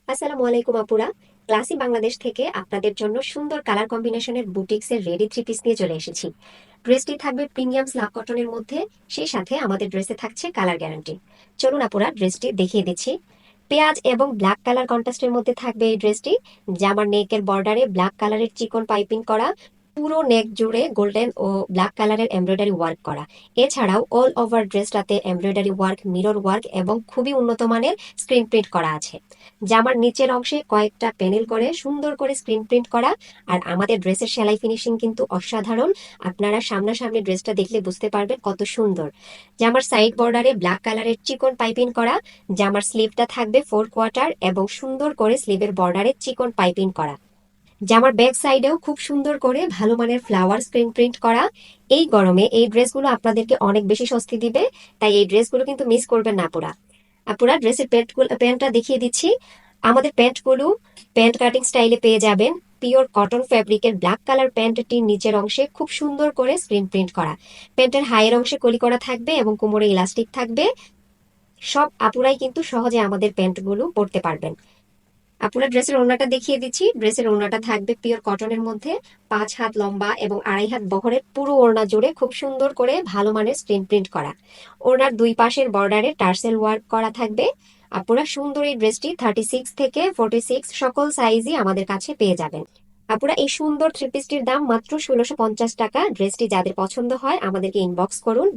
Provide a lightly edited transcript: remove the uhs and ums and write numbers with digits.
আসসালামু আলাইকুম আপুরা। ক্লাসি বাংলাদেশ থেকে আপনাদের জন্য সুন্দর কালার কম্বিনেশনের বুটিক্সের রেডি থ্রি পিস নিয়ে চলে এসেছি। ড্রেসটি থাকবে প্রিমিয়াম স্লাব কটনের মধ্যে, সেই সাথে আমাদের ড্রেসে থাকছে কালার গ্যারান্টি। চলুন আপুরা ড্রেসটি দেখিয়ে দিচ্ছি। পেঁয়াজ এবং ব্ল্যাক কালার কন্ট্রাস্টের মধ্যে থাকবে এই ড্রেসটি। জামার নেকের বর্ডারে ব্ল্যাক কালারের চিকন পাইপিং করা, পুরো নেক জুড়ে গোল্ডেন ও ব্ল্যাক কালারের এমব্রয়ডারি ওয়ার্ক করা। এছাড়াও অল ওভার ড্রেসটাতে এমব্রয়ডারি ওয়ার্ক, মিরর ওয়ার্ক এবং খুবই উন্নত মানের স্ক্রিন প্রিন্ট করা আছে। জামার নিচের অংশে কয়েকটা প্যানেল করে সুন্দর করে স্ক্রিন প্রিন্ট করা। আর আমাদের ড্রেসের সেলাই ফিনিশিং কিন্তু অসাধারণ। আপনারা সামনাসামনি ড্রেসটা দেখলে বুঝতে পারবেন কত সুন্দর। জামার সাইড বর্ডারে ব্ল্যাক কালারের চিকন পাইপিং করা। জামার স্লিভটা থাকবে 4 কোয়ার্টার এবং সুন্দর করে স্লিভের বর্ডারে চিকন পাইপিং করা। জামার ব্যাক সাইডেও খুব সুন্দর করে ভালো মানের ফ্লাওয়ার স্ক্রিন প্রিন্ট করা। এই গরমে এই ড্রেসগুলো আপনাদেরকে অনেক বেশি স্বস্তি দিবে, তাই এই ড্রেসগুলো কিন্তু মিস করবেন না আপুরা। আপুরা ড্রেসের প্যান্টটা দেখিয়ে দিচ্ছি। আমাদের প্যান্টগুলো প্যান্ট কাটিং স্টাইলে পেয়ে যাবেন। পিওর কটন ফ্যাব্রিকের ব্ল্যাক কালার প্যান্টটির নিচের অংশে খুব সুন্দর করে স্ক্রিন প্রিন্ট করা। প্যান্টের হাইয়ের অংশে কলি করা থাকবে এবং কোমরে ইলাস্টিক থাকবে। সব আপুরাই কিন্তু সহজে আমাদের প্যান্টগুলো পরতে পারবেন। আপুরা ড্রেসের ওড়নাটা দেখিয়ে দিচ্ছি। ড্রেসের ওড়নাটা থাকবে পিওর কটনের মধ্যে, 5 হাত লম্বা এবং 2.5 হাত বহরের পুরো ওড়না জুড়ে খুব সুন্দর করে ভালো মানের স্ক্রিন প্রিন্ট করা। ওড়নার দুই পাশের বর্ডারে টার্সেল ওয়ার্ক করা থাকবে। আপুরা সুন্দর এই ড্রেসটি 36 থেকে 46 সকল সাইজই আমাদের কাছে পেয়ে যাবেন। আপুরা এই সুন্দর থ্রি পিসটির দাম মাত্র 1650 টাকা। ড্রেসটি যাদের পছন্দ হয় আমাদেরকে ইনবক্স করুন।